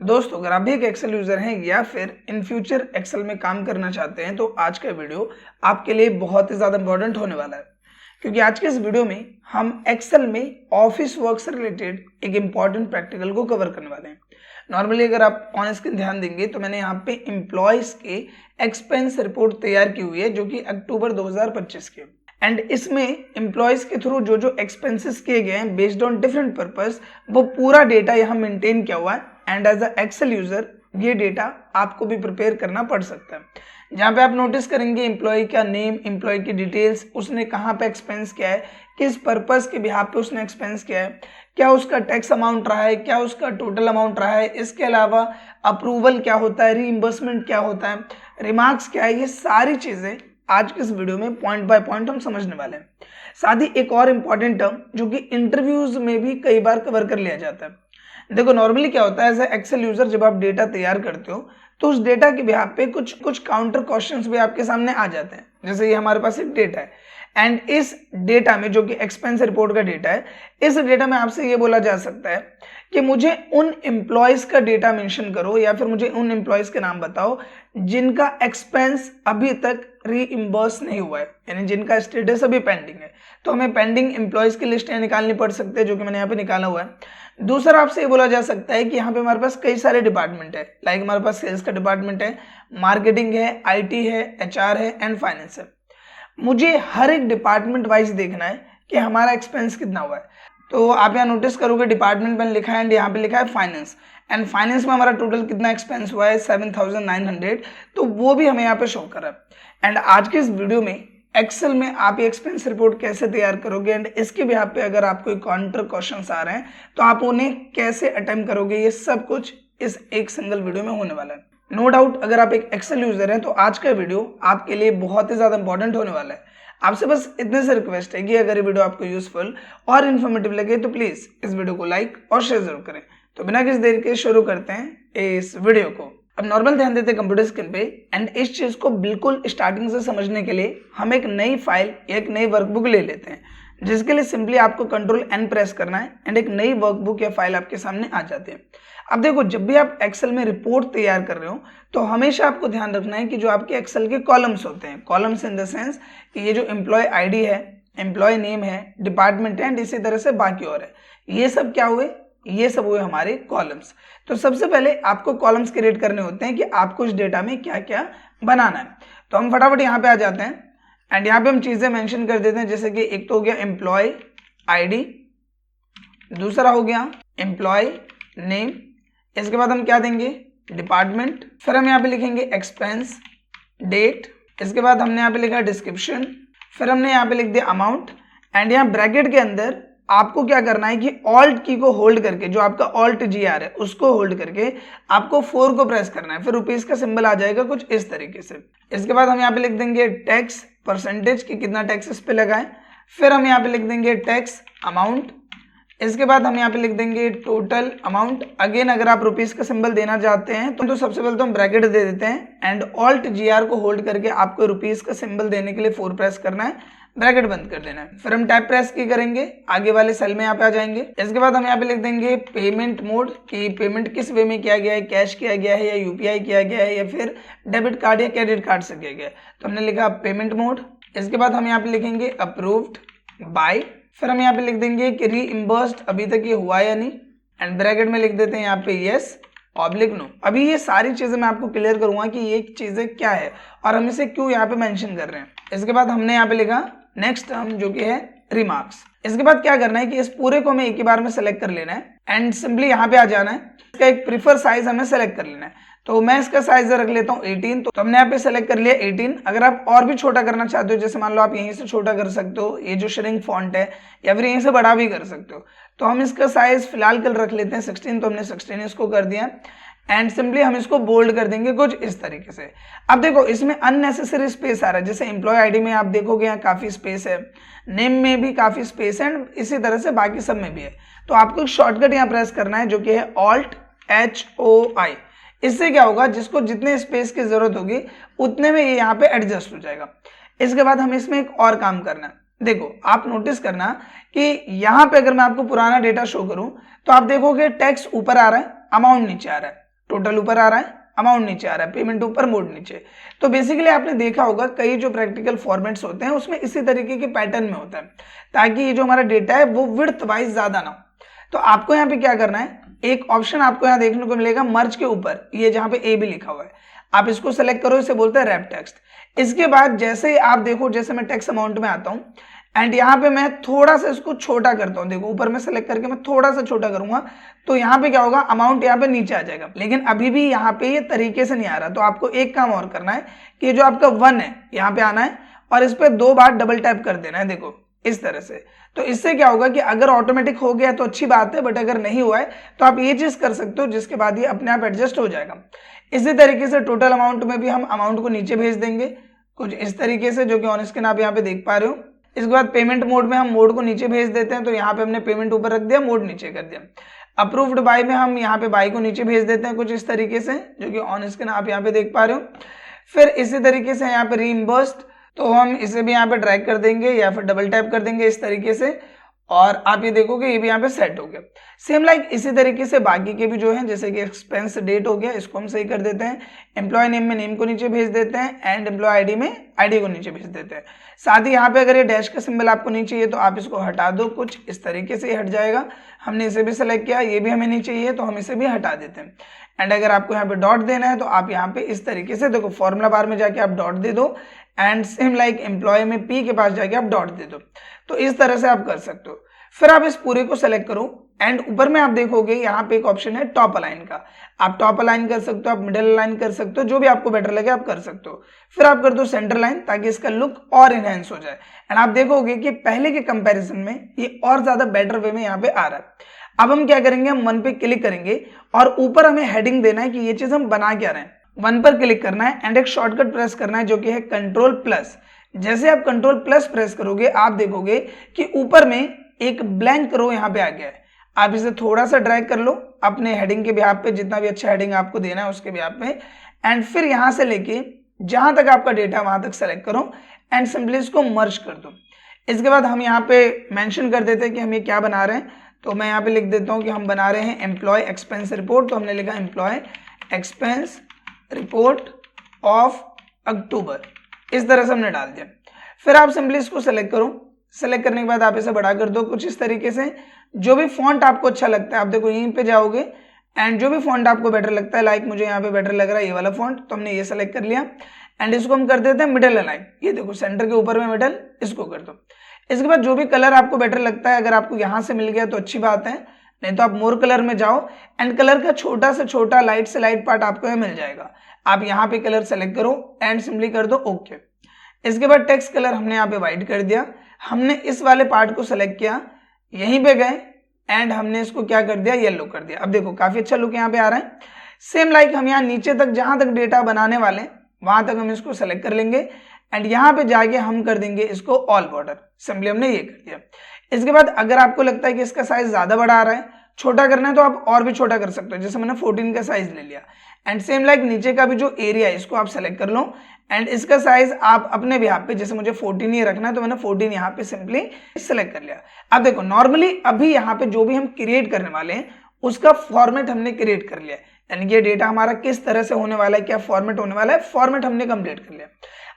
दोस्तों, अगर आप भी एक एक्सेल यूजर हैं या फिर इन फ्यूचर एक्सेल में काम करना चाहते हैं तो आज का वीडियो आपके लिए बहुत ही ज़्यादा इंपॉर्टेंट होने वाला है, क्योंकि आज के इस वीडियो में हम एक्सेल में ऑफिस वर्क से रिलेटेड एक इम्पॉर्टेंट प्रैक्टिकल को कवर करने वाले हैं। नॉर्मली अगर आप ऑन स्क्रीन ध्यान देंगे तो मैंने यहाँ पे एम्प्लॉयज़ के एक्सपेंस रिपोर्ट तैयार की हुई है जो कि अक्टूबर 2025 के, एंड इसमें एम्प्लॉयज़ के थ्रू जो जो एक्सपेंसेस किए गए हैं बेस्ड ऑन डिफरेंट पर्पस, वो पूरा डेटा यहाँ मेंटेन किया हुआ है। And as a excel user ये डेटा आपको भी प्रिपेयर करना पड़ सकता है, जहाँ पे आप नोटिस करेंगे एम्प्लॉय का नेम, एम्प्लॉय की डिटेल्स, उसने कहाँ पे एक्सपेंस किया है, किस पर्पस के बिहाफ पे उसने एक्सपेंस किया है, क्या उसका टैक्स अमाउंट रहा है, क्या उसका टोटल अमाउंट रहा है, इसके अलावा अप्रूवल क्या होता है, रीइंबर्समेंट क्या होता है, रिमार्क्स क्या है। ये सारी चीज़ें आज के इस वीडियो में पॉइंट बाय पॉइंट हम समझने वाले हैं। साथ ही एक और इम्पॉर्टेंट टर्म जो कि इंटरव्यूज में भी कई बार कवर कर लिया जाता है। देखो, नॉर्मली क्या होता है, एज ए एक्सेल यूजर जब आप डेटा तैयार करते हो तो उस डेटा के बिहाफ पे कुछ काउंटर क्वेश्चंस भी आपके सामने आ जाते हैं। जैसे ये हमारे पास एक डेटा है, एंड इस डेटा में जो कि एक्सपेंस रिपोर्ट का डेटा है, इस डेटा में आपसे ये बोला जा सकता है कि मुझे उन एम्प्लॉयज़ का डेटा मेंशन करो या फिर मुझे उन एम्प्लॉयज़ के नाम बताओ जिनका एक्सपेंस अभी तक रीइंबर्स नहीं हुआ है, यानी जिनका स्टेटस अभी पेंडिंग है। तो हमें पेंडिंग एम्प्लॉयज़ की लिस्ट निकालनी पड़ सकती है, जो कि मैंने यहाँ पे निकाला हुआ है। दूसरा आपसे ये बोला जा सकता है कि यहाँ पे हमारे पास कई सारे डिपार्टमेंट है, लाइक हमारे पास सेल्स का डिपार्टमेंट है, मार्केटिंग है, आईटी है, एचआर है एंड फाइनेंस है। मुझे हर एक डिपार्टमेंट वाइज देखना है कि हमारा एक्सपेंस कितना हुआ है। तो आप यहाँ नोटिस करोगे डिपार्टमेंट में लिखा है एंड यहाँ पे लिखा है फाइनेंस, एंड फाइनेंस में हमारा टोटल कितना एक्सपेंस हुआ है 7,900, तो वो भी हमें यहाँ पे शो कर रहा है। एंड आज के इस वीडियो में एक्सेल में आप ये एक्सपेंस रिपोर्ट कैसे तैयार करोगे एंड इसके बिहाफ पे अगर आपको काउंटर क्वेश्चंस आ रहे हैं तो आप उन्हें कैसे अटेम्प्ट करोगे, ये सब कुछ इस एक सिंगल वीडियो में होने वाला है। नो डाउट अगर आप एक एक्सेल यूजर हैं तो आज का वीडियो आपके लिए बहुत ही ज़्यादा इंपॉर्टेंट होने वाला है। आपसे बस इतने से रिक्वेस्ट है कि अगर ये वीडियो आपको यूजफुल और इन्फॉर्मेटिव लगे तो प्लीज़ इस वीडियो को लाइक और शेयर जरूर करें। तो बिना किसी देर के शुरू करते हैं इस वीडियो को। अब नॉर्मल ध्यान देते हैं कंप्यूटर स्क्रीन पे, एंड इस चीज़ को बिल्कुल स्टार्टिंग से समझने के लिए हम एक नई फाइल, एक नई वर्कबुक ले लेते हैं, जिसके लिए सिंपली आपको कंट्रोल एन प्रेस करना है एंड एक नई वर्कबुक या फाइल आपके सामने आ जाती है। अब देखो, जब भी आप एक्सेल में रिपोर्ट तैयार कर रहे हो तो हमेशा आपको ध्यान रखना है कि जो आपके एक्सेल के कॉलम्स होते हैं, कॉलम्स इन द सेंस कि ये जो एम्प्लॉय आईडी है, एम्प्लॉय नेम है, डिपार्टमेंट है एंड इसी तरह से बाकी और है, ये सब क्या हुए, ये सब हुए हमारे कॉलम्स। तो सबसे पहले आपको कॉलम्स क्रिएट करने होते हैं कि आपको इस डेटा में क्या क्या बनाना है। तो हम फटाफट यहाँ पे आ जाते हैं एंड यहाँ पे हम चीज़ें मेंशन कर देते हैं, जैसे कि एक तो हो गया एम्प्लॉय आईडी, दूसरा हो गया एम्प्लॉय नेम, इसके बाद हम क्या देंगे डिपार्टमेंट, फिर हम यहाँ पे लिखेंगे एक्सपेंस डेट, इसके बाद हमने यहाँ पे लिखा डिस्क्रिप्शन, फिर हमने यहाँ पे लिख दिया अमाउंट, एंड यहाँ ब्रैकेट के अंदर आपको क्या करना है कि ऑल्ट की को होल्ड करके, जो आपका ऑल्ट जी आर है उसको होल्ड करके आपको 4 को प्रेस करना है, फिर रुपीज का सिंबल आ जाएगा कुछ इस तरीके से। इसके बाद हम यहाँ पे लिख देंगे टैक्स परसेंटेज कि कितना टैक्स इस पे लगा है, फिर हम यहाँ पे लिख देंगे टैक्स अमाउंट, इसके बाद हम यहाँ पे लिख देंगे टोटल अमाउंट। अगेन अगर आप रुपीज का सिंबल देना चाहते हैं तो सबसे पहले तो हम ब्रैकेट दे देते हैं एंड ऑल्ट जी आर को होल्ड करके आपको रुपीज का सिंबल देने के लिए 4 प्रेस करना है, ब्रैकेट बंद कर देना है, फिर हम टैब प्रेस की करेंगे, आगे वाले सेल में यहाँ पे आ जाएंगे। इसके बाद हम यहाँ पे लिख देंगे पेमेंट मोड कि पेमेंट किस वे में किया गया है, कैश किया गया है या यूपीआई किया गया है या फिर डेबिट कार्ड या क्रेडिट कार्ड से किया गया है, तो हमने लिखा पेमेंट मोड। इसके बाद हम यहाँ पे लिखेंगे अप्रूव्ड बाय, फिर हम यहाँ पे लिख देंगे कि रीइंबर्स्ड अभी तक ये हुआ या नहीं, एंड ब्रैकेट में लिख देते हैं यहाँ पे यस ऑब्लिक नो। अभी ये सारी चीजें मैं आपको क्लियर करूंगा कि ये चीजें क्या है और हम इसे क्यों यहाँ पे मेंशन कर रहे हैं। इसके बाद हमने यहाँ पे लिखा नेक्स्ट टर्म जो कि है रिमार्क्स। इसके बाद क्या करना है कि इस पूरे को हमें एक ही बार में सेलेक्ट कर लेना है एंड सिंपली यहाँ पे आ जाना है, इसका एक प्रीफर साइज हमें सेलेक्ट कर लेना है। तो मैं इसका साइज रख लेता हूँ 18, तो हमने यहाँ पे सेलेक्ट कर लिया 18। अगर आप और भी छोटा करना चाहते हो, जैसे मान लो आप यहीं से छोटा कर सकते हो, ये जो श्रिंक फॉन्ट है, या फिर यहीं से बड़ा भी कर सकते हो, तो हम इसका साइज फिलहाल कल रख लेते हैं 16, तो हमने 16 इसको कर दिया एंड सिंपली हम इसको बोल्ड कर देंगे कुछ इस तरीके से। अब देखो, इसमें अननेसेसरी स्पेस आ रहा है, जैसे एम्प्लॉय आईडी में आप देखोगे यहाँ काफी स्पेस है, नेम में भी काफी स्पेस है एंड इसी तरह से बाकी सब में भी है। तो आपको एक शॉर्टकट यहाँ प्रेस करना है जो कि है ऑल्ट HOI। इससे क्या होगा, जिसको जितने स्पेस की जरूरत होगी उतने में ये यहाँ पे एडजस्ट हो जाएगा। इसके बाद हमें इसमें एक और काम करना है। देखो, आप नोटिस करना कि यहाँ पे अगर मैं आपको पुराना डेटा शो करूं तो आप देखोगे टैक्स ऊपर आ रहा है, अमाउंट नीचे आ रहा है। टोटल ऊपर आ रहा है, अमाउंट नीचे आ रहा है, पेमेंट ऊपर मोड नीचे। तो बेसिकली आपने देखा होगा कई जो प्रैक्टिकल फॉर्मेट्स होते हैं उसमें इसी तरीके के पैटर्न में होता है, ताकि ये जो हमारा डेटा है वो विड्थ वाइज ज्यादा ना हो। तो आपको यहाँ पे क्या करना है, एक ऑप्शन आपको यहाँ देखने को मिलेगा मर्ज के ऊपर, ये जहाँ पे ए भी लिखा हुआ है, आप इसको सेलेक्ट करो, इसे बोलते हैं रैप टेक्स्ट। इसके बाद जैसे ही आप देखो, जैसे मैं टेक्स्ट अमाउंट में आता हूँ एंड यहाँ पे मैं थोड़ा सा इसको छोटा करता हूँ, देखो ऊपर में सेलेक्ट करके मैं थोड़ा सा छोटा करूंगा तो यहाँ पे क्या होगा, अमाउंट यहाँ पे नीचे आ जाएगा। लेकिन अभी भी यहाँ पे ये तरीके से नहीं आ रहा, तो आपको एक काम और करना है कि जो आपका 1 है यहाँ पे आना है और इस पर 2 बार डबल टैप कर देना है, देखो इस तरह से। तो इससे क्या होगा कि अगर ऑटोमेटिक हो गया तो अच्छी बात है, बट अगर नहीं हुआ है तो आप ये चीज कर सकते हो, जिसके बाद ये अपने आप एडजस्ट हो जाएगा। इसी तरीके से टोटल अमाउंट में भी हम अमाउंट को नीचे भेज देंगे कुछ इस तरीके से, जो कि ऑन स्क्रीन आप यहाँ पे देख पा रहे हो। इसके बाद पेमेंट मोड में हम मोड को नीचे भेज देते हैं, तो यहाँ पे हमने पेमेंट ऊपर रख दिया, मोड नीचे कर दिया। अप्रूव्ड बाय में हम यहाँ पे बाय को नीचे भेज देते हैं कुछ इस तरीके से, जो कि ऑन स्क्रीन आप यहाँ पे देख पा रहे हो। फिर इसी तरीके से यहाँ पे रीइंबर्स्ड, तो हम इसे भी यहाँ पे ड्रैग कर देंगे या फिर डबल टैप कर देंगे इस तरीके से, और आप ये देखोगे ये भी यहाँ पे सेट हो गया। सेम लाइक इसी तरीके से बाकी के भी जो है, जैसे कि एक्सपेंस डेट हो गया, इसको हम सही कर देते हैं। एम्प्लॉय नेम में नेम को नीचे भेज देते हैं एंड एम्प्लॉय आईडी में आईडी को नीचे भेज देते हैं। साथ ही यहाँ पे अगर ये डैश का सिंबल आपको नहीं चाहिए तो आप इसको हटा दो, कुछ इस तरीके से हट जाएगा। हमने इसे भी सेलेक्ट किया, ये भी हमें नहीं चाहिए तो हम इसे भी हटा देते हैं। एंड अगर आपको यहाँ पे डॉट देना है तो आप यहाँ पे इस तरीके से देखो, फॉर्मूला बार में जाके आप डॉट दे दो एंड सेम लाइक एम्प्लॉय में पी के पास जाके आप डॉट दे दो। तो इस तरह से आप कर सकते हो। फिर आप इस पूरे को सेलेक्ट करो एंड ऊपर में आप देखोगे यहाँ पे एक ऑप्शन है टॉप अलाइन का, आप टॉप अलाइन कर सकते हो, आप मिडिल अलाइन कर सकते हो, जो भी आपको बेटर लगे आप कर सकते हो। फिर आप कर दो सेंटर लाइन, ताकि इसका लुक और इनहेंस हो जाए एंड आप देखोगे कि पहले के कंपैरिजन में ये और ज्यादा बेटर वे में यहाँ पे आ रहा है। अब हम क्या करेंगे, हम 1 पे क्लिक करेंगे और ऊपर हमें हेडिंग देना है कि ये चीज हम बना क्या रहे हैं। 1 पर क्लिक करना है एंड एक शॉर्टकट प्रेस करना है जो कि है कंट्रोल+। जैसे आप कंट्रोल+ प्रेस करोगे आप देखोगे कि ऊपर में एक ब्लैंक रो यहाँ पे आ गया है। आप इसे थोड़ा सा ड्रैग कर लो अपने हेडिंग के बिहाफ पे, जितना भी अच्छा हेडिंग आपको देना है उसके बिहाफ पे, एंड फिर यहाँ से लेके जहां तक आपका डेटा वहां तक सेलेक्ट करो एंड सिंपली इसको मर्ज कर दो। इसके बाद हम यहाँ पे मेंशन कर देते हैं कि हम ये क्या बना रहे हैं। तो मैं यहाँ पे लिख देता हूँ कि हम बना रहे हैं एम्प्लॉय एक्सपेंस रिपोर्ट, तो हमने लिखा employee expense report of October, इस तरह से हमने डाल दिया। फिर आप सिंपली इसको सेलेक्ट करो, सेलेक्ट करने के बाद आप इसे बड़ा कर दो कुछ इस तरीके से। जो भी फॉन्ट आपको अच्छा लगता है आप देखो यहीं पे जाओगे एंड जो भी फॉन्ट आपको बेटर लगता है, लाइक मुझे यहाँ पे बेटर लग रहा है ये वाला फॉन्ट, तो हमने ये सेलेक्ट कर लिया एंड इसको हम कर देते हैं मिडल अलाइन। ये देखो सेंटर के ऊपर में मिडल, इसको कर दो। इसके बाद जो भी कलर आपको बेटर लगता है, अगर आपको यहाँ से मिल गया तो अच्छी बात है, नहीं तो आप मोर कलर में जाओ एंड कलर का छोटा से छोटा लाइट से लाइट पार्ट आपको यहाँ मिल जाएगा। आप यहाँ पे कलर सेलेक्ट करो एंड सिंपली कर दो ओके। इसके बाद टेक्स्ट कलर हमने यहाँ पे व्हाइट कर दिया। हमने इस वाले पार्ट को सेलेक्ट किया, यहीं पे गए एंड हमने इसको क्या कर दिया, येलो कर दिया। अब देखो काफी अच्छा लुक यहाँ पे आ रहा है। सेम लाइक हम यहाँ नीचे तक जहां तक डेटा बनाने वाले वहां तक हम इसको सेलेक्ट कर लेंगे एंड यहाँ पे जाके हम कर देंगे इसको ऑल बॉर्डर। सिंपली हमने ये कर दिया। इसके बाद अगर आपको लगता है कि इसका साइज ज्यादा बड़ा आ रहा है, छोटा करना है, तो आप और भी छोटा कर सकते हो। जैसे मैंने 14 का साइज ले लिया एंड सेम लाइक नीचे का भी जो एरिया है इसको आप सेलेक्ट कर लो एंड इसका साइज आप अपने भी यहाँ पे, जैसे मुझे 14 ही रखना है तो मैंने 14 यहाँ पे सिंपली सेलेक्ट कर लिया। अब देखो नॉर्मली अभी यहाँ पे जो भी हम क्रिएट करने वाले हैं उसका फॉर्मेट हमने क्रिएट कर लिया, यानी ये डेटा हमारा किस तरह से होने वाला है, क्या फॉर्मेट होने वाला है, फॉर्मेट हमने कंप्लीट कर लिया।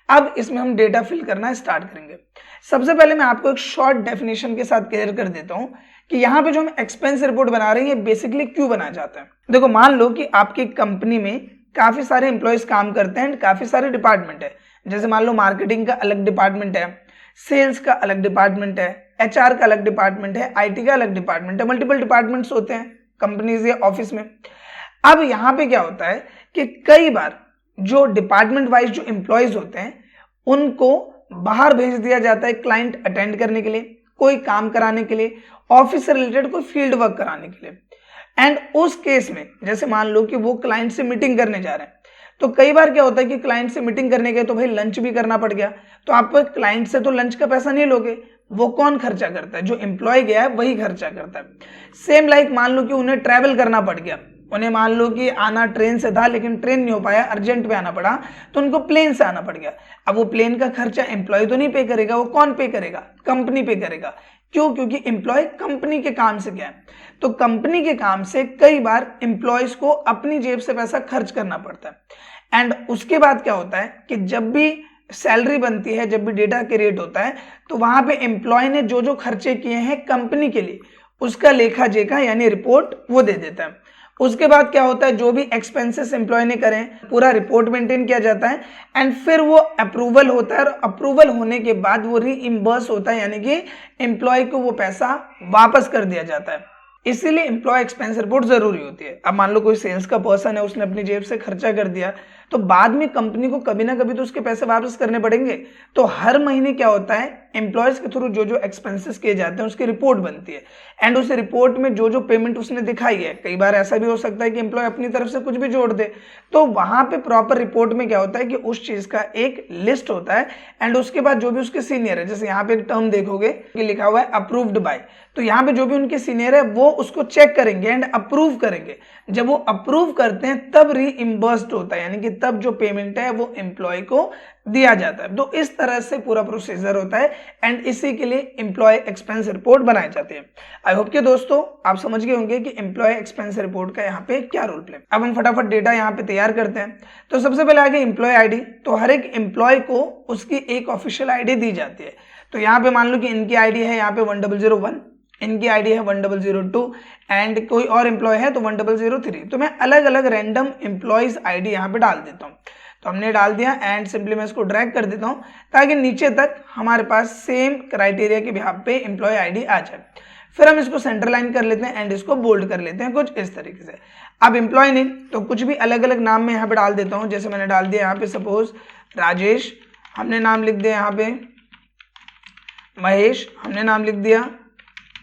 अब इसमें हम डेटा फिल करना स्टार्ट करेंगे। सबसे पहले मैं आपको एक शॉर्ट डेफिनेशन के साथ क्लियर कर देता हूं कि यहाँ पे जो हम एक्सपेंस रिपोर्ट बना रहे हैं ये बेसिकली क्यों बनाया जाता है। देखो मान लो कि आपकी कंपनी में काफी सारे एम्प्लॉयज काम करते हैं, काफी सारे डिपार्टमेंट है। जैसे मान लो मार्केटिंग का अलग डिपार्टमेंट है, सेल्स का अलग डिपार्टमेंट है, HR का अलग डिपार्टमेंट है, IT का अलग डिपार्टमेंट है, मल्टीपल डिपार्टमेंट्स होते हैं कंपनीज या ऑफिस में। अब यहाँ पे क्या होता है कि कई बार जो डिपार्टमेंट वाइज जो एम्प्लॉयज होते हैं उनको बाहर भेज दिया जाता है क्लाइंट अटेंड करने के लिए, कोई काम कराने के लिए, ऑफिस से रिलेटेड कोई फील्ड वर्क कराने के लिए। एंड उस केस में जैसे मान लो कि वो क्लाइंट से मीटिंग करने जा रहे हैं, तो कई बार क्या होता है कि क्लाइंट से मीटिंग करने गए तो भाई लंच भी करना पड़ गया, तो आप क्लाइंट से तो लंच का पैसा नहीं लोगे, वो कौन खर्चा करता है, जो एम्प्लॉय गया है वही खर्चा करता है। सेम लाइक मान लो कि उन्हें ट्रैवल करना पड़ गया, उन्हें मान लो कि आना ट्रेन से था लेकिन ट्रेन नहीं हो पाया, अर्जेंट में आना पड़ा तो उनको प्लेन से आना पड़ गया। अब वो प्लेन का खर्चा एम्प्लॉय तो नहीं पे करेगा, वो कौन पे करेगा, कंपनी पे करेगा। क्यों? क्योंकि एम्प्लॉय कंपनी के काम से गया है, तो कंपनी के काम से कई बार एम्प्लॉयज को अपनी जेब से पैसा खर्च करना पड़ता है। एंड उसके बाद क्या होता है कि जब भी सैलरी बनती है, जब भी डेटा क्रिएट होता है, तो वहां पे एम्प्लॉय ने जो जो खर्चे किए हैं कंपनी के लिए उसका लेखा जोखा यानी रिपोर्ट वो दे देता है। उसके बाद क्या होता है, जो भी एक्सपेंसेस एम्प्लॉय ने करें पूरा रिपोर्ट मेंटेन किया जाता है एंड फिर वो अप्रूवल होता है, और अप्रूवल होने के बाद वो रीइंबर्स होता है, यानी कि एम्प्लॉय को वो पैसा वापस कर दिया जाता है। इसीलिए एम्प्लॉय एक्सपेंस रिपोर्ट जरूरी होती है। अब मान लो कोई सेल्स का पर्सन है, उसने अपनी जेब से खर्चा कर दिया, तो बाद में कंपनी को कभी ना कभी तो उसके पैसे वापस करने पड़ेंगे। तो हर महीने क्या होता है, एम्प्लॉयज के थ्रू जो जो एक्सपेंसेस किए जाते हैं उसकी रिपोर्ट बनती है एंड उस रिपोर्ट में जो जो पेमेंट उसने दिखाई है, कई बार ऐसा भी हो सकता है कि एम्प्लॉय अपनी तरफ से कुछ भी जोड़ दे, तो वहां पे प्रॉपर रिपोर्ट में क्या होता है कि उस चीज का एक लिस्ट होता है एंड उसके बाद जो भी उसके सीनियर है, जैसे यहाँ पे एक टर्म देखोगे कि लिखा हुआ है अप्रूव्ड बाय, तो यहाँ पे जो भी उनके सीनियर है वो उसको चेक करेंगे एंड अप्रूव करेंगे। जब वो अप्रूव करते हैं तब रीइंबर्स्ड होता है, यानी कि तब जो पेमेंट है वो एम्प्लॉय को दिया जाता है। तो इस तरह से पूरा प्रोसीजर होता है एंड इसी के लिए एम्प्लॉय एक्सपेंस रिपोर्ट बनाई जाती है। आई होप कि दोस्तों आप समझ गए होंगे कि एम्प्लॉय एक्सपेंस रिपोर्ट का यहाँ पे क्या रोल प्ले। अब हम फटाफट डेटा यहाँ पे तैयार करते हैं। तो सबसे पहले आगे एम्प्लॉय आईडी, तो हर एक एम्प्लॉय को उसकी एक ऑफिशियल आईडी दी जाती है। तो यहाँ पे मान लो कि इनकी आईडी है यहाँ पे 1001, इनकी आईडी है 1002 एंड कोई और एम्प्लॉय है तो 1003। तो मैं अलग अलग रैंडम एम्प्लॉयज आईडी यहाँ पे डाल देता हूँ। तो हमने डाल दिया एंड सिंपली मैं इसको ड्रैग कर देता हूँ ताकि नीचे तक हमारे पास सेम क्राइटेरिया के बिहाफ पे एम्प्लॉय आईडी आ जाए। फिर हम इसको सेंटर लाइन कर लेते हैं एंड इसको बोल्ड कर लेते हैं कुछ इस तरीके से। अब एम्प्लॉय ने तो कुछ भी अलग अलग नाम में यहाँ पे डाल देता हूँ। जैसे मैंने डाल दिया यहाँ पे सपोज राजेश, हमने नाम लिख दिया यहाँ पे महेश, हमने नाम लिख दिया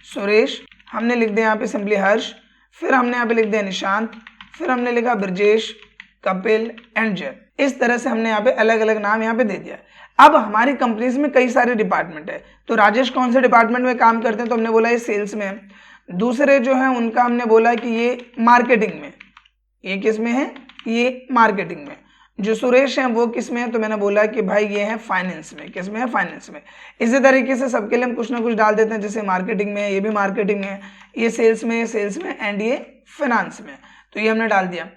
सुरेश, हमने लिख दिया यहाँ पे सिंपली हर्ष, फिर हमने यहाँ पे लिख दिया निशांत, फिर हमने लिखा ब्रजेश, कपिल एंड जय। इस तरह से हमने यहाँ पे अलग अलग नाम यहाँ पे दे दिया। अब हमारी कंपनीज में कई सारे डिपार्टमेंट है, तो राजेश कौन से डिपार्टमेंट में काम करते हैं, तो हमने बोला ये सेल्स में है। दूसरे जो है उनका हमने बोला कि ये मार्केटिंग में, ये किस में है, ये मार्केटिंग में। जो सुरेश हैं वो किस में है, तो मैंने बोला कि भाई ये है फाइनेंस में। किस में है, फाइनेंस में। इसी तरीके से सबके लिए हम कुछ ना कुछ डाल देते हैं, जैसे मार्केटिंग में, ये भी मार्केटिंग में, ये सेल्स में, ये सेल्स में एंड ये फाइनेंस में। तो ये हमने डाल दिया।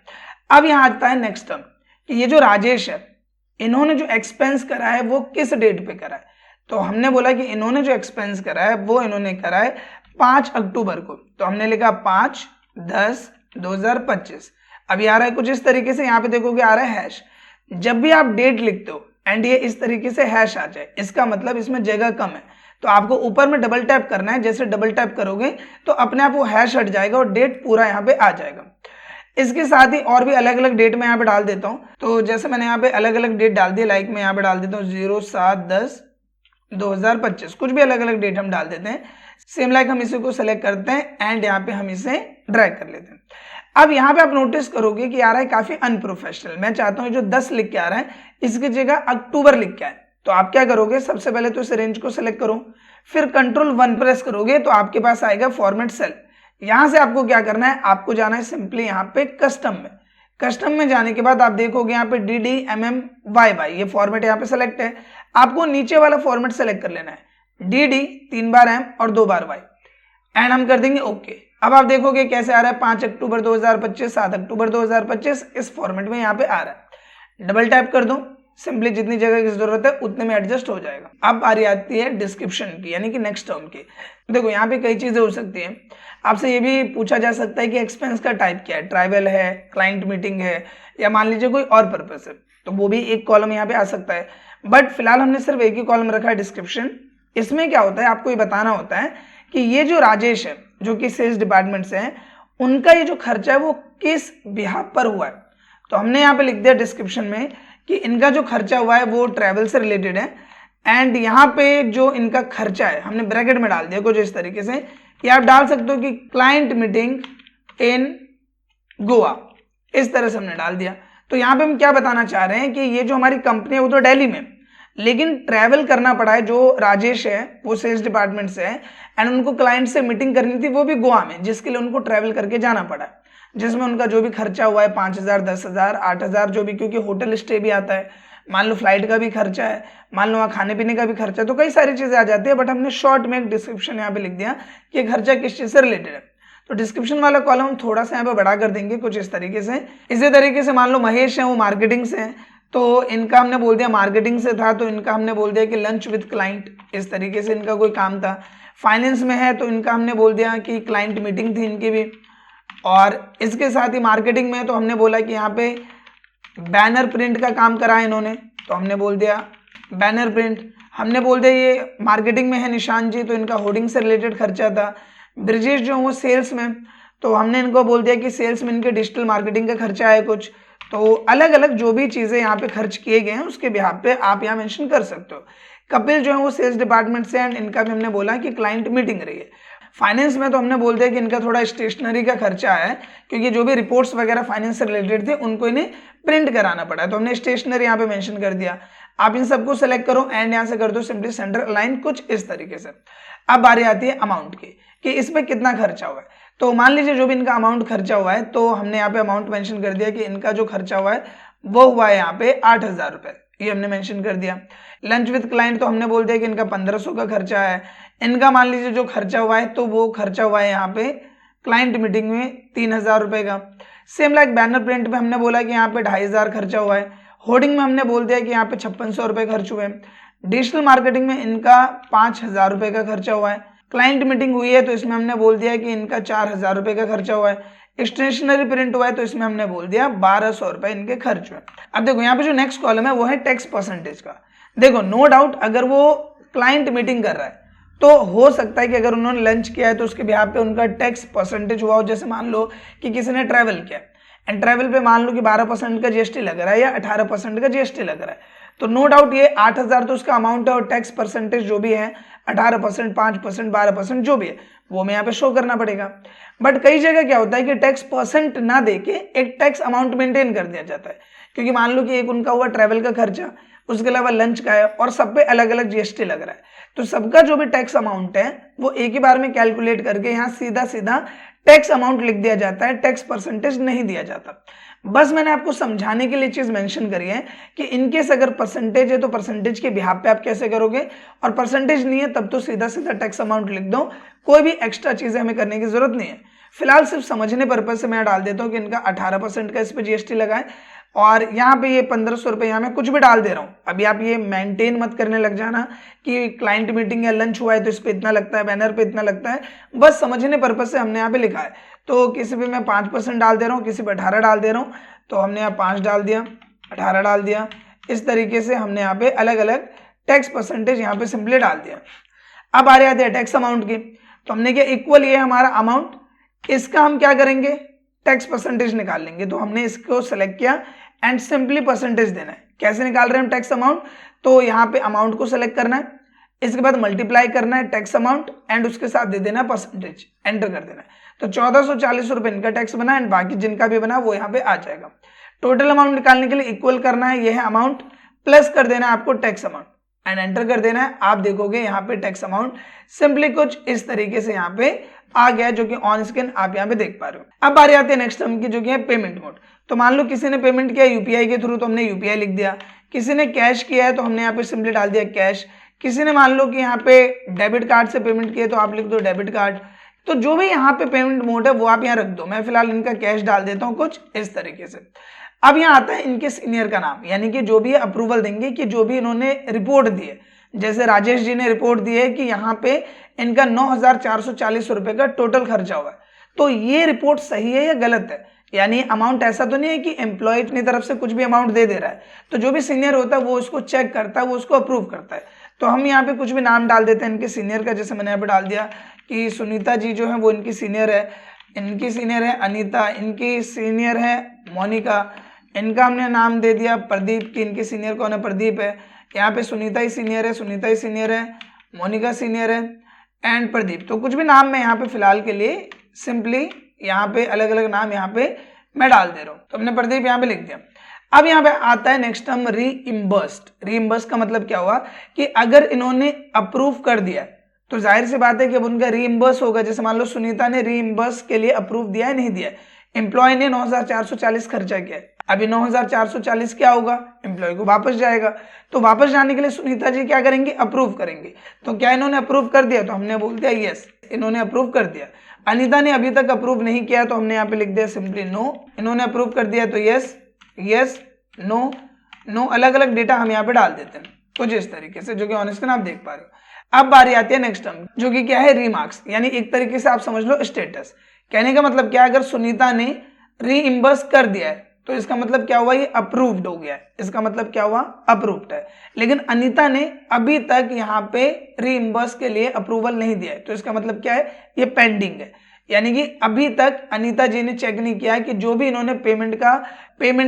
अब यहाँ आता है नेक्स्ट टर्म कि ये जो राजेश है इन्होंने जो एक्सपेंस करा है वो किस डेट पे करा है, तो हमने बोला कि इन्होंने जो एक्सपेंस करा है वो इन्होंने करा है 5 अक्टूबर को। तो हमने लिखा 5/10/2025। अभी आ रहा है कुछ इस तरीके से, यहाँ पे देखोगे आ रहा है हैश। जब भी आप डेट लिखते हो एंड ये इस तरीके से हैश आ जाए, इसका मतलब इसमें जगह कम है, तो आपको ऊपर में डबल टैप करना है। जैसे डबल टैप करोगे तो अपने आप वो हैश हट जाएगा और डेट पूरा यहाँ पे आ जाएगा। इसके साथ ही और भी अलग अलग डेट में यहाँ पे डाल देता हूँ। तो जैसे मैंने यहाँ पे अलग अलग डेट डाल दी, लाइक मैं यहाँ पे डाल देता हूँ 07/10/2025। कुछ भी अलग अलग डेट हम डाल देते हैं। सेम लाइक हम इसी को सेलेक्ट करते हैं एंड यहाँ पे हम इसे ड्रैग कर लेते हैं। अब यहाँ पे आप नोटिस करोगे कि आ रहा है काफी अनप्रोफेशनल। मैं चाहता हूँ जो 10 लिख के आ रहा है इसकी जगह अक्टूबर लिख के आए। तो आप क्या करोगे, सबसे पहले तो इस रेंज को सिलेक्ट करो, फिर Ctrl+1 प्रेस करोगे तो आपके पास आएगा फॉर्मेट सेल। यहां से आपको क्या करना है, आपको जाना है सिंपली यहाँ पे कस्टम में। कस्टम में जाने के बाद आप देखोगे यहाँ पे DDMMYY ये फॉर्मेट यहाँ पे सेलेक्ट है। आपको नीचे वाला फॉर्मेट सेलेक्ट कर लेना है, DD 3 बार M और 2 बार Y एंड हम कर देंगे ओके। अब आप देखोगे कैसे आ रहा है 5 अक्टूबर 2025, 7 अक्टूबर 2025 इस फॉर्मेट में यहाँ पे आ रहा है। डबल टैप कर दो, सिंपली जितनी जगह की जरूरत है उतने में एडजस्ट हो जाएगा। अब बारी आती है डिस्क्रिप्शन की, यानी कि नेक्स्ट टर्म की। देखो यहाँ पे कई चीजें हो सकती हैं। आपसे ये भी पूछा जा सकता है कि एक्सपेंस का टाइप क्या है, ट्रैवल है, क्लाइंट मीटिंग है, या मान लीजिए कोई और पर्पस है, तो वो भी एक कॉलम यहाँ पे आ सकता है। बट फिलहाल हमने सिर्फ एक ही कॉलम रखा है डिस्क्रिप्शन। इसमें क्या होता है, आपको ये बताना होता है कि ये जो राजेश है जो कि सेल्स डिपार्टमेंट से है, उनका ये जो खर्चा है वो किस बिहाफ पर हुआ है। तो हमने यहाँ पे लिख दिया डिस्क्रिप्शन में कि इनका जो खर्चा हुआ है वो ट्रैवल से रिलेटेड है एंड यहाँ पे जो इनका खर्चा है हमने ब्रैकेट में डाल दिया कुछ इस तरीके से, कि आप डाल सकते हो कि क्लाइंट मीटिंग इन गोवा, इस तरह से हमने डाल दिया। तो यहाँ पे हम क्या बताना चाह रहे हैं कि ये जो हमारी कंपनी है वो तो दिल्ली में, लेकिन ट्रैवल करना पड़ा है। जो राजेश है वो सेल्स डिपार्टमेंट से है एंड उनको क्लाइंट से मीटिंग करनी थी, वो भी गोवा में, जिसके लिए उनको ट्रैवल करके जाना पड़ा, जिसमें उनका जो भी खर्चा हुआ है 5,000, 10,000, 8,000 जो भी, क्योंकि होटल स्टे भी आता है, मान लो फ्लाइट का भी खर्चा है, मान लो वहाँ खाने पीने का भी खर्चा है, तो कई सारी चीज़ें आ जाती है। बट हमने शॉर्ट में एक डिस्क्रिप्शन यहाँ पे लिख दिया कि खर्चा किस चीज़ से रिलेटेड है। तो डिस्क्रिप्शन वाला कॉलम हम थोड़ा सा यहाँ पे बड़ा कर देंगे कुछ इस तरीके से। इसी तरीके से मान लो महेश है, वो मार्केटिंग से है, तो इनका हमने बोल दिया मार्केटिंग से था, तो इनका हमने बोल दिया कि लंच विद क्लाइंट, इस तरीके से इनका कोई काम था। फाइनेंस में है तो इनका हमने बोल दिया कि क्लाइंट मीटिंग थी इनकी भी। और इसके साथ ही मार्केटिंग में है तो हमने बोला कि यहाँ पे बैनर प्रिंट का काम करा है इन्होंने, तो हमने बोल दिया बैनर प्रिंट। हमने बोल दिया ये मार्केटिंग में है निशान जी, तो इनका होर्डिंग से रिलेटेड खर्चा था। ब्रिजेश जो वो सेल्स में, तो हमने इनको बोल दिया कि सेल्स में इनके डिजिटल मार्केटिंग का खर्चा है कुछ। तो अलग अलग जो भी चीज़ें यहाँ पे खर्च किए गए हैं उसके बिहाफ पे आप यहाँ मेंशन कर सकते हो। कपिल जो है वो सेल्स डिपार्टमेंट से, एंड इनका भी हमने बोला कि क्लाइंट मीटिंग रही है। फाइनेंस में तो हमने बोल दिया कि इनका थोड़ा स्टेशनरी का खर्चा है, क्योंकि जो भी रिपोर्ट्स वगैरह फाइनेंस से रिलेटेड थे उनको इन्हें प्रिंट कराना पड़ा है, तो हमने स्टेशनरी यहाँ पे मेंशन कर दिया। आप इन सबको सेलेक्ट करो एंड यहाँ से कर दो सिंपली सेंटर अलाइन, कुछ इस तरीके से। अब बारी आती है अमाउंट की कि इस पे कितना खर्चा हुआ है। तो मान लीजिए जो भी इनका अमाउंट खर्चा हुआ है, तो हमने यहाँ पे अमाउंट मेंशन कर दिया कि इनका जो खर्चा हुआ है वो हुआ है यहाँ पे 8,000 रुपए, ये हमने मेंशन कर दिया। लंच विद क्लाइंट तो हमने बोल दिया कि इनका 1500 का खर्चा है। इनका मान लीजिए जो खर्चा हुआ है तो वो खर्चा हुआ है यहाँ पे क्लाइंट मीटिंग में 3,000 रुपए का। सेम लाइक बैनर प्रिंट पे हमने बोला कि यहाँ पे 2,500 खर्चा हुआ है। होर्डिंग में हमने बोल दिया कि यहाँ पे 5600 रुपए खर्च हुए। डिजिटल मार्केटिंग में इनका 5,000 रुपए का खर्चा हुआ है। क्लाइंट मीटिंग हुई है तो इसमें हमने बोल दिया कि इनका 4,000 रुपए का खर्चा हुआ है। स्टेशनरी प्रिंट हुआ है तो इसमें हमने बोल दिया 1,200 रुपए इनके खर्च हुए। अब देखो यहाँ पे जो नेक्स्ट कॉलम है वो है टैक्स परसेंटेज का। देखो नो डाउट अगर वो क्लाइंट मीटिंग कर रहा है तो हो सकता है कि अगर उन्होंने लंच किया है तो उसके बिहाफ पे उनका टैक्स परसेंटेज हुआ हो। जैसे मान लो कि किसी ने ट्रैवल किया एंड ट्रैवल पे मान लो कि 12% का जीएसटी लग रहा है या 18% का जीएसटी लग रहा है, तो नो डाउट ये 8,000 तो उसका अमाउंट है और टैक्स परसेंटेज जो भी है 18%, 5%, 12% जो भी है वो हमें यहाँ पे शो करना पड़ेगा। बट कई जगह क्या होता है कि टैक्स परसेंट ना देके एक टैक्स अमाउंट मेंटेन कर दिया जाता है, क्योंकि मान लो कि एक उनका हुआ ट्रैवल का खर्चा, उसके अलावा लंच का है और सब पे अलग अलग जीएसटी लग रहा है, तो सबका जो भी टैक्स अमाउंट है वो एक ही बार में कैलकुलेट करके यहाँ सीधा सीधा टैक्स अमाउंट लिख दिया जाता है, टैक्स परसेंटेज नहीं दिया जाता। बस मैंने आपको समझाने के लिए चीज मेंशन करी है कि इनकेस अगर परसेंटेज है तो परसेंटेज के बिहाफ पे आप कैसे करोगे, और परसेंटेज नहीं है तब तो सीधा सीधा टैक्स अमाउंट लिख दो, कोई भी एक्स्ट्रा चीजें हमें करने की जरूरत नहीं है। फिलहाल सिर्फ समझने पर्पज से मैं डाल देता हूँ कि इनका 18% का इस पे जीएसटी लगा है और यहाँ पे ये 1,500 रुपये यहाँ मैं कुछ भी डाल दे रहा हूँ। अभी आप ये मेंटेन मत करने लग जाना कि क्लाइंट मीटिंग या लंच हुआ है तो इस पे इतना लगता है, बैनर पे इतना लगता है, बस समझने पर्पज से हमने यहाँ पे लिखा है। तो किसी पे मैं 5% डाल दे रहा हूँ, किसी पे 18 डाल दे रहा हूँ, तो हमने यहाँ 5 डाल दिया, 18 डाल दिया, इस तरीके से हमने यहाँ पे अलग अलग टैक्स परसेंटेज यहाँ पे सिंपली डाल दिया। अब आ रहे आते हैं टैक्स अमाउंट की, तो हमने क्या इक्वल ये हमारा अमाउंट, इसका हम क्या करेंगे टैक्स परसेंटेज निकाल लेंगे। तो हमने इसको सेलेक्ट किया एंड सिंपली परसेंटेज देना है। कैसे निकाल रहे हैं हम टैक्स अमाउंट, तो यहाँ पे अमाउंट को सेलेक्ट करना है, इसके बाद मल्टीप्लाई करना है टैक्स अमाउंट एंड उसके साथ दे देना परसेंटेज, एंटर कर देना है। तो 1,440 रुपए इनका टैक्स बना एंड बाकी जिनका भी बना वो यहाँ पे आ जाएगा। टोटल अमाउंट निकालने के लिए इक्वल करना है, ये है अमाउंट, प्लस कर देना है आपको टैक्स अमाउंट एंड एंटर कर देना है। आप देखोगे यहाँ पे टैक्स अमाउंट सिंपली कुछ इस तरीके से यहाँ पे आ गया, जो कि ऑन स्क्रीन आप यहाँ पे देख पा रहे हो। अब बारी आती है नेक्स्ट टर्म की, जो कि है पेमेंट मोड। तो मान लो किसी ने पेमेंट किया यूपीआई के थ्रू, तो हमने यूपीआई लिख दिया। किसी ने कैश किया है तो हमने यहाँ पे सिंपली डाल दिया कैश। किसी ने मान लो कि यहाँ पे डेबिट कार्ड से पेमेंट किया तो आप लिख दो डेबिट कार्ड। तो जो भी यहाँ पे पेमेंट मोड है वो आप यहाँ रख दो। मैं फिलहाल इनका कैश डाल देता हूँ कुछ इस तरीके से। अब यहाँ आता है इनके सीनियर का नाम, यानी कि जो भी अप्रूवल देंगे कि जो भी इन्होंने रिपोर्ट दी है। जैसे राजेश जी ने रिपोर्ट दी है कि यहाँ पे इनका 9,440 रुपए का टोटल खर्चा हुआ है, तो ये रिपोर्ट सही है या गलत है, यानी अमाउंट ऐसा तो नहीं है कि एम्प्लॉय अपनी तरफ से कुछ भी अमाउंट दे रहा है। तो जो भी सीनियर होता है वो उसको चेक करता है, वो उसको अप्रूव करता है। तो हम यहाँ पे कुछ भी नाम डाल देते हैं इनके सीनियर का। जैसे मैंने यहाँ पे डाल दिया कि सुनीता जी जो है वो इनकी सीनियर है, इनकी सीनियर है अनीता, इनकी सीनियर है मोनिका, इनका हमने नाम दे दिया प्रदीप की, इनके सीनियर कौन है प्रदीप है। यहाँ पे सुनीता ही सीनियर है, सुनीता ही सीनियर है, मोनिका सीनियर है एंड प्रदीप। तो कुछ भी नाम मैं यहाँ पे फिलहाल के लिए सिंपली यहाँ पे अलग अलग नाम यहाँ पे मैं डाल दे रहा हूँ। तो हमने प्रदीप यहाँ पे लिख दिया। अब यहाँ पे आता है नेक्स्ट टर्म रीइम्बर्स्ड। रीइम्बर्स का मतलब क्या हुआ कि अगर इन्होंने अप्रूव कर दिया तो जाहिर सी बात है कि अब उनका रीइम्बर्स होगा। जैसे मान लो सुनीता ने रीइम्बर्स के लिए अप्रूव दिया है नहीं दिया है, एम्प्लॉय ने 9,440 खर्चा किया है, अभी 9,440 क्या होगा, एम्प्लॉय को वापस जाएगा। तो वापस जाने के लिए सुनीता जी क्या करेंगे, अप्रूव करेंगे। तो क्या इन्होंने अप्रूव कर दिया, तो हमने बोल दिया यस, इन्होंने अप्रूव कर दिया। अनीता ने अभी तक अप्रूव नहीं किया, तो हमने यहाँ पे लिख दिया सिंपली नो। इन्होंने अप्रूव कर दिया तो यस, यस, नो, नो, अलग अलग डेटा हम यहाँ पे डाल देते हैं कुछ इस तरीके से, जो कि ऑन स्क्रीन आप देख पा रहे हो। अब बारी आती है नेक्स्ट टर्म, जो कि क्या है, रीमार्क्स, यानी एक तरीके से आप समझ लो स्टेटस। कहने का मतलब क्या, अगर सुनीता ने रीइंबर्स कर दिया है तो इसका मतलब क्या हुआ, ये अप्रूव्ड हो गया है, इसका मतलब क्या हुआ, अप्रूव्ड है। लेकिन अनीता ने अभी तक यहाँ पे रीइंबर्स के लिए अप्रूवल नहीं दिया है, तो इसका मतलब क्या है, ये पेंडिंग है। यानी कि अभी तक अनीता जी ने चेक नहीं किया कि जो भी इन्होंने पेमेंट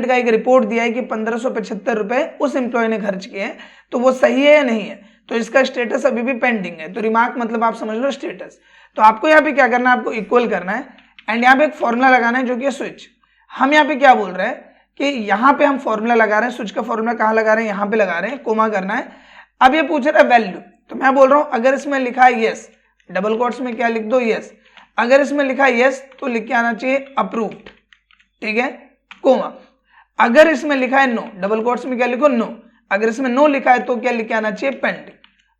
का एक रिपोर्ट दिया है कि 1575 रुपए उस एम्प्लॉय ने खर्च किए हैं, तो वो सही है या नहीं है, तो इसका स्टेटस अभी भी पेंडिंग है। तो रिमार्क मतलब आप समझ लो स्टेटस। तो आपको यहाँ पे क्या करना है, आपको इक्वल करना है एंड यहाँ पे एक फॉर्मूला लगाना है जो कि स्विच। हम यहाँ पे क्या बोल रहे हैं कि यहाँ पे हम फॉर्मूला लगा रहे हैं, स्विच का फॉर्मूला कहाँ लगा रहे हैं, यहाँ पे लगा रहे हैं, कोमा करना है। अब ये पूछ रहा है वैल्यू, तो मैं बोल रहा हूँ अगर इसमें लिखा है यस, डबल कोट्स में क्या लिख दो, यस। अगर इसमें लिखा है यस तो लिख के आना चाहिए अप्रूव्ड, ठीक है, कोमा। अगर इसमें लिखा है नो, डबल कोट्स में क्या लिखो, नो। अगर इसमें नो लिखा है तो क्या लिख के आना चाहिए, पेंडिंग।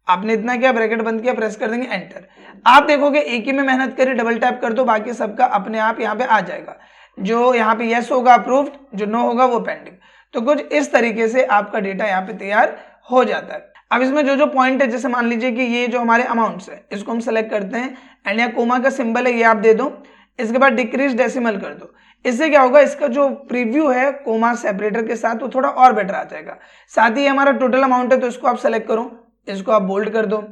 आपने इतना क्या, ब्रैकेट बंद किया, प्रेस कर देंगे एंटर। आप देखोगे एक ही में मेहनत करी, डबल टैप कर दो, बाकी सबका अपने आप यहाँ पे आ जाएगा। जो यहाँ पे यस होगा अप्रूव्ड, जो नो होगा वो पेंडिंग। तो कुछ इस तरीके से आपका डेटा यहाँ पे तैयार हो जाता है। अब इसमें जो जो पॉइंट है, जैसे मान लीजिए कि ये जो हमारे अमाउंट्स है, इसको हम सेलेक्ट करते हैं एंड यहाँ कोमा का सिंबल है, ये आप दे दो। इसके बाद डिक्रीज डेसिमल कर दो। इससे क्या होगा, इसका जो प्रीव्यू है कोमा सेपरेटर के साथ वो थोड़ा और बेटर आ जाएगा। साथ ही हमारा टोटल अमाउंट है, तो इसको आप सेलेक्ट करो, इसको आप बोल्ड कर दो।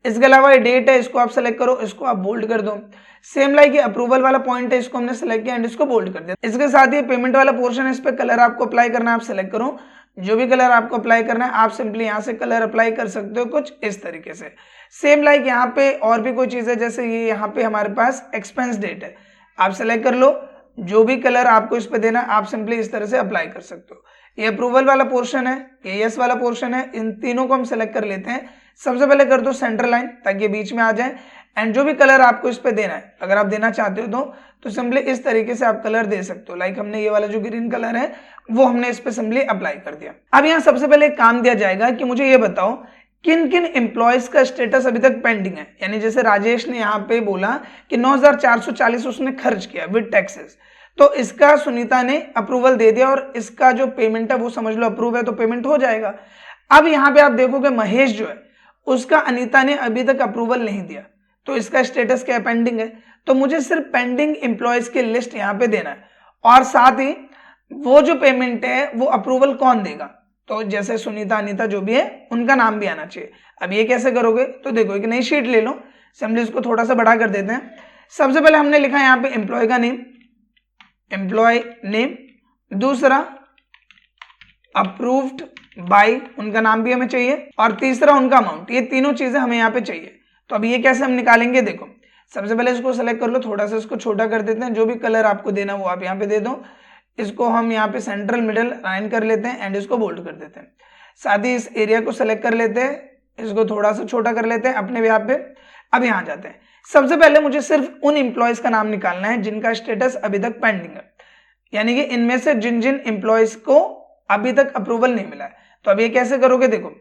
इसके अलावा ये डेट है, इसको आप सेलेक्ट करो, इसको आप बोल्ड कर दो। सेम लाइक ये अप्रूवल वाला पॉइंट है, इसको हमने सेलेक्ट किया एंड इसको बोल्ड कर दिया। इसके साथ ही पेमेंट वाला पोर्शन है, इस पे कलर आपको अप्लाई करना है, आप सेलेक्ट करो। जो भी कलर आपको अप्लाई करना है आप सिंपली यहाँ से कलर अप्लाई कर सकते हो कुछ इस तरीके से। सेम लाइक यहाँ पे और भी कोई चीज है, जैसे ये यहाँ पे हमारे पास एक्सपेंस डेट है, आप सेलेक्ट कर लो। जो भी कलर आपको इस पे देना है आप सिंपली इस तरह से अप्लाई कर सकते हो। ये अप्रूवल वाला पोर्शन है, ये यस वाला पोर्शन है, इन तीनों को हम सेलेक्ट कर लेते हैं। सबसे पहले कर दो सेंटर लाइन ताकि ये बीच में आ जाए एंड जो भी कलर आपको इस पे देना है, अगर आप देना चाहते हो तो सिंपली इस तरीके से आप कलर दे सकते हो। लाइक हमने ये वाला जो ग्रीन कलर है वो हमने इस पे सिंपली अप्लाई कर दिया। अब यहाँ सबसे पहले एक काम दिया जाएगा कि मुझे ये बताओ किन किन एम्प्लॉयज का स्टेटस अभी तक पेंडिंग है। यानी जैसे राजेश ने यहाँ पे बोला कि 9,440 उसने खर्च किया विद टैक्सेस, तो इसका सुनीता ने अप्रूवल दे दिया और इसका जो पेमेंट है वो समझ लो अप्रूव है, तो पेमेंट हो जाएगा। अब यहाँ पे आप देखोगे महेश जो है उसका अनीता ने अभी तक अप्रूवल नहीं दिया, तो इसका स्टेटस क्या पेंडिंग है। तो मुझे सिर्फ पेंडिंग एम्प्लॉयज की लिस्ट यहाँ पे देना है और साथ ही वो जो पेमेंट है वो अप्रूवल कौन देगा, तो जैसे सुनीता अनीता जो भी है उनका नाम भी आना चाहिए। अब ये कैसे करोगे, तो देखो एक नई शीट ले लो, सिंपली इसको थोड़ा सा बड़ा कर देते हैं। सबसे पहले हमने लिखा यहाँ पे एम्प्लॉय का नेम, एम्प्लॉय नेम, दूसरा अप्रूव्ड बाय, उनका नाम भी हमें चाहिए, और तीसरा उनका अमाउंट। ये तीनों चीजें हमें यहाँ पे चाहिए। तो अब ये कैसे हम निकालेंगे, देखो सबसे पहले इसको सेलेक्ट कर लो, थोड़ा सा इसको छोटा कर देते हैं, जो भी कलर आपको देना वो आप यहाँ पे दे दो। इसको हम यहाँ पे सेंट्रल मिडल लाइन कर लेते हैं एंड इसको बोल्ड कर देते हैं। साथ ही इस एरिया को सेलेक्ट कर लेते हैं, इसको थोड़ा सा छोटा कर लेते हैं अपने यहाँ पे। अब यहाँ जाते हैं, सबसे पहले मुझे सिर्फ उन एम्प्लॉयज का नाम निकालना है जिनका स्टेटस अभी तक पेंडिंग है, यानी कि इनमें से जिन जिन एम्प्लॉयज को अभी तक अप्रूवल नहीं मिला है। तो अब ये कैसे करोगे, देखो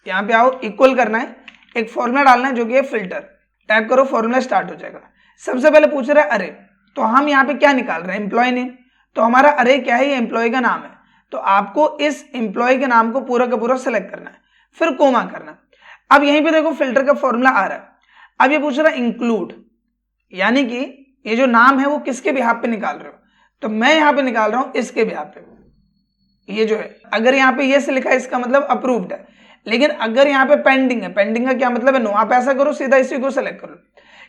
यहाँ पे आओ, इक्वल करना है, एक फॉर्मूला डालना है जो कि है फिल्टर, टाइप करो, फॉर्मूला स्टार्ट हो जाएगा। सबसे पहले पूछ रहा है अरे, तो हम यहाँ पे क्या निकाल रहे हैं, एम्प्लॉय नेम। तो हमारा अरे क्या है, ये एम्प्लॉय का नाम है, तो आपको इस एम्प्लॉय के नाम को पूरा का पूरा सेलेक्ट करना है, फिर कोमा करना। अब यहीं पे देखो फिल्टर का फॉर्मूला आ रहा है। अब ये पूछ रहा है इंक्लूड, यानी कि ये जो नाम है वो किसके बिहाफ पे निकाल रहे हो, तो मैं यहाँ पे निकाल रहा हूं इसके बिहाफ पे। ये जो है अगर यहाँ पे यस लिखा है इसका मतलब अप्रूव्ड है, लेकिन अगर यहाँ पे पेंडिंग है, पेंडिंग का क्या मतलब है, नो। आप ऐसा करो सीधा इसी को सेलेक्ट करो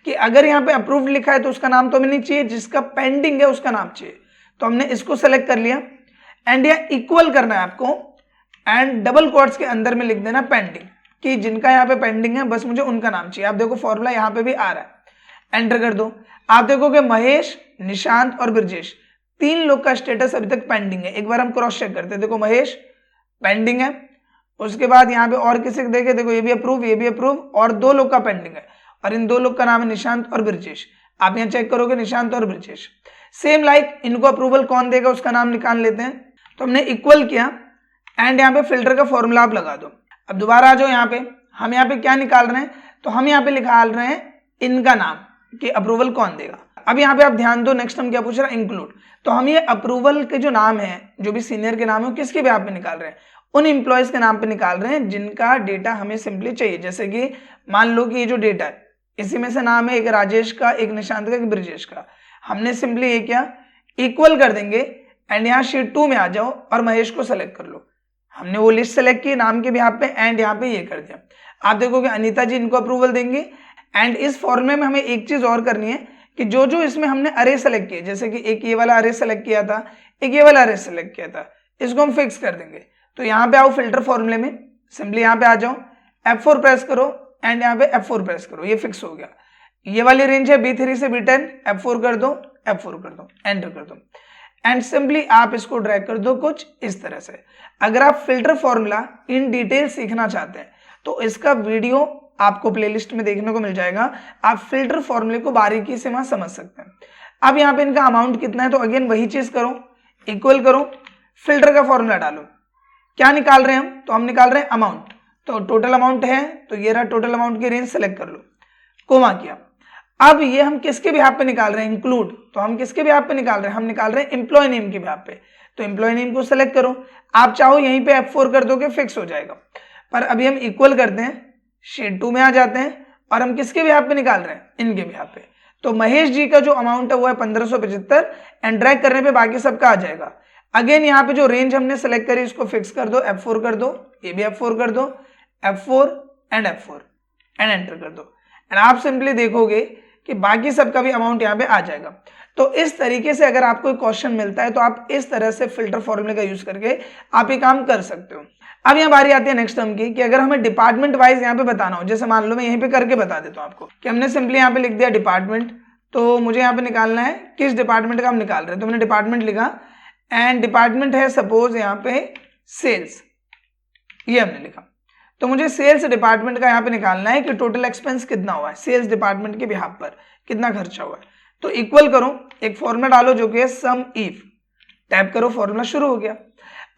कि अगर यहाँ पे अप्रूव्ड लिखा है तो उसका नाम तो हमें नहीं चाहिए, जिसका पेंडिंग है उसका नाम चाहिए। तो हमने इसको सेलेक्ट कर लिया एंड यह इक्वल करना है आपको एंड डबल कोट्स के अंदर में लिख देना पेंडिंग, कि जिनका यहाँ पे पेंडिंग है बस मुझे उनका नाम चाहिए। आप देखो फॉर्मूला यहाँ पे भी आ रहा है, एंटर कर दो। आप देखोगे महेश, निशांत और ब्रजेश, तीन लोग का स्टेटस अभी तक पेंडिंग है। एक बार हम क्रॉस चेक करते हैं, देखो महेश पेंडिंग है, उसके बाद यहाँ पे और किसी को देखे, देखो ये भी अप्रूव, ये भी अप्रूव, और दो लोग का पेंडिंग है और इन दो लोग का नाम है निशांत और ब्रजेश। आप यहाँ चेक करोगे निशांत और ब्रजेश। सेम लाइक इनको अप्रूवल कौन देगा उसका नाम निकाल लेते हैं। तो हमने इक्वल किया एंड यहाँ पे फिल्टर का फॉर्मूला आप लगा दो। अब दोबारा आ जाओ यहाँ पे, हम यहाँ पे क्या निकाल रहे हैं, तो हम यहाँ पे निकाल रहे हैं इनका नाम कि अप्रूवल कौन देगा। अब यहाँ पे आप ध्यान दो, नेक्स्ट हम क्या पूछ रहे हैं, इंक्लूड। तो हम ये अप्रूवल के जो नाम है, जो भी सीनियर के नाम है, किसके भी आप पे निकाल रहे हैं, उन एम्प्लॉयज के नाम पे निकाल रहे हैं जिनका डेटा हमें सिंपली चाहिए। जैसे कि मान लो कि ये जो डेटा है इसी में से नाम है एक राजेश का, एक निशांत का, एक ब्रिजेश का। हमने सिंपली ये क्या इक्वल कर देंगे एंड यहाँ शीट 2 में आ जाओ और महेश को सेलेक्ट कर लो। हमने वो लिस्ट सेलेक्ट की नाम के भी यहाँ पे एंड यहाँ पे ये कर दिया। आप देखोगे अनीता जी इनको अप्रूवल देंगे। एंड इस फॉर्मूले में हमें एक चीज और करनी है कि जो जो इसमें हमने अरे सेलेक्ट किए, जैसे कि एक ये वाला अरे सेलेक्ट किया था, एक ये वाला अरे सेलेक्ट किया था, इसको हम फिक्स कर देंगे। तो यहाँ पे आओ फिल्टर फॉर्मूले में, सिंपली यहाँ पे आ जाओ, F4 प्रेस करो एंड यहाँ पे F4 प्रेस करो, ये फिक्स हो गया। ये वाली रेंज है B3 से B10, F4 कर दो, F4 कर दो, एंटर कर दो एंड सिंपली आप इसको ड्रैग कर दो कुछ इस तरह से। अगर आप फिल्टर फॉर्मूला इन डिटेल सीखना चाहते हैं तो इसका वीडियो आपको प्लेलिस्ट में देखने को मिल जाएगा, आप फिल्टर फॉर्मूले को बारीकी से वहां समझ सकते हैं। अब यहाँ पे इनका अमाउंट कितना है, तो अगेन वही चीज करो, इक्वल करो, फिल्टर का फॉर्मूला डालो। क्या निकाल रहे हैं हम, तो हम निकाल रहे हैं अमाउंट। तो टोटल अमाउंट है, तो ये रहा टोटल अमाउंट की रेंज, सेलेक्ट कर लो, कोमा किया। अब ये हम किसके भी पे निकाल रहे हैं, इंक्लूड। तो हम किसके भी पे निकाल रहे हैं, हम निकाल रहे हैं एम्प्लॉय नेम के भी पे। तो एम्प्लॉय नेम को सेलेक्ट करो, आप चाहो यहीं पे F4 कर दोगे, फिक्स हो जाएगा। पर अभी हम इक्वल करते हैं, शीट 2 में आ जाते हैं और हम किसके भी पे निकाल रहे हैं, इनके भी पे। तो महेश जी का जो अमाउंट है वो है 1575 एंड ड्रैग करने पे बाकी सबका आ जाएगा। अगेन यहाँ पे जो रेंज हमने सेलेक्ट करी इसको फिक्स कर दो, F4 कर दो, ये भी F4 कर दो, F4 and F4 and enter कर दो एंड आप सिंपली देखोगे कि बाकी सबका भी अमाउंट यहाँ पे आ जाएगा। तो इस तरीके से अगर आपको कोई क्वेश्चन मिलता है तो आप इस तरह से फिल्टर फॉर्मूले का यूज करके आप ये काम कर सकते हो। अब यहाँ बारी आती है नेक्स्ट टर्म की कि अगर हमें डिपार्टमेंट वाइज यहाँ पे बताना हो, जैसे मान लो मैं यहीं पे करके बता देता हूँ आपको कि हमने सिंपली यहाँ पे लिख दिया डिपार्टमेंट। तो मुझे यहाँ पे निकालना है किस डिपार्टमेंट का हम निकाल रहे हैं, तो मैंने डिपार्टमेंट लिखा एंड डिपार्टमेंट है सपोज यहाँ पे सेल्स, ये हमने लिखा। तो मुझे सेल्स डिपार्टमेंट का यहाँ पे निकालना है कि टोटल एक्सपेंस कितना हुआ है, सेल्स डिपार्टमेंट के बिहाफ पर कितना खर्चा हुआ है। तो इक्वल करो, एक फॉर्मूला डालो जो कि है सम इफ, टैप करो, फॉर्मूला शुरू हो गया।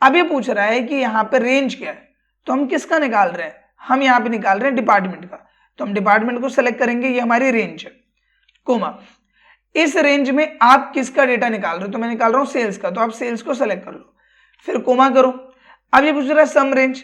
अब ये पूछ रहा है कि यहाँ पे रेंज क्या है, तो हम किसका निकाल रहे हैं, हम यहाँ पे निकाल रहे हैं डिपार्टमेंट का। तो हम डिपार्टमेंट को सेलेक्ट करेंगे, ये हमारी रेंज है, कोमा। इस रेंज में आप किसका डेटा निकाल रहे हो, तो मैं निकाल रहा हूँ सेल्स का, तो आप सेल्स को सेलेक्ट कर लो, फिर कोमा करो। अब ये पूछ रहा है सम रेंज,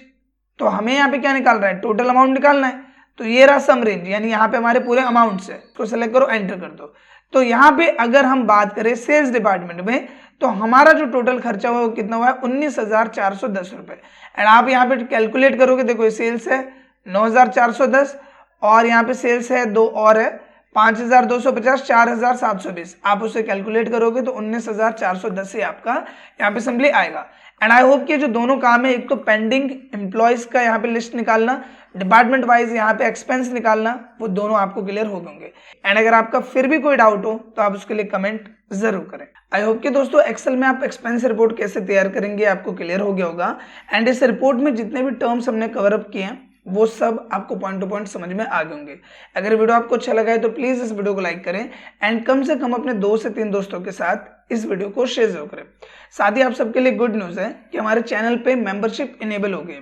तो हमें यहाँ पे क्या निकाल रहा है, टोटल अमाउंट निकालना है। तो ये रहा सम रेंज, यानी यहाँ पे हमारे पूरे अमाउंट से, इसको सेलेक्ट करो, एंटर कर दो। तो यहाँ पे अगर हम बात करें सेल्स डिपार्टमेंट में तो हमारा जो टोटल खर्चा हुआ है वो कितना हुआ है, 19,410 रुपए। एंड आप यहाँ पे कैलकुलेट करोगे, देखो ये सेल्स है 9,410 और यहाँ पे सेल्स है 2 और है 5,250, 4,720। आप उसे कैलकुलेट करोगे तो 19,410 से आपका यहाँ पे सिंपली आएगा। एंड आई होप कि जो दोनों काम है, एक तो पेंडिंग एम्प्लॉयज का यहाँ पे लिस्ट निकालना, डिपार्टमेंट वाइज यहाँ पे एक्सपेंस निकालना, वो दोनों आपको क्लियर हो होंगे। एंड अगर आपका फिर भी कोई डाउट हो तो आप उसके लिए कमेंट जरूर करें। आई होप कि दोस्तों एक्सेल में आप एक्सपेंस रिपोर्ट कैसे तैयार करेंगे आपको क्लियर हो गया होगा। एंड इस रिपोर्ट में जितने भी टर्म्स हमने कवर अप किए हैं वो सब आपको पॉइंट टू पॉइंट समझ में आ गए होंगे। अगर वीडियो आपको अच्छा लगा है तो प्लीज इस वीडियो को लाइक करें एंड कम से कम अपने 2 से 3 दोस्तों के साथ इस वीडियो को शेयर जरूर करें। साथ ही आप सबके लिए गुड न्यूज है कि हमारे चैनल पे मेंबरशिप इनेबल हो गई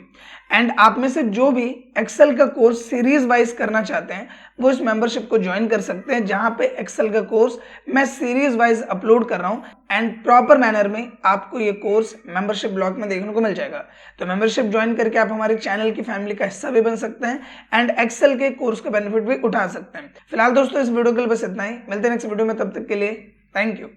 एंड आप में से जो भी एक्सेल का कोर्स सीरीज वाइज करना चाहते हैं वो इस मेंबरशिप को ज्वाइन कर सकते हैं, जहां पे एक्सेल का कोर्स मैं सीरीज वाइज अपलोड कर रहा हूं एंड प्रॉपर मैनर में आपको ये कोर्स मेंबरशिप ब्लॉक में देखने को मिल जाएगा। तो मेंबरशिप ज्वाइन करके आप हमारे चैनल की फैमिली का हिस्सा भी बन सकते हैं एंड एक्सेल के कोर्स का बेनिफिट भी उठा सकते हैं। फिलहाल दोस्तों इस वीडियो के लिए बस इतना ही, मिलते हैं नेक्स्ट वीडियो में, तब तक के लिए थैंक यू।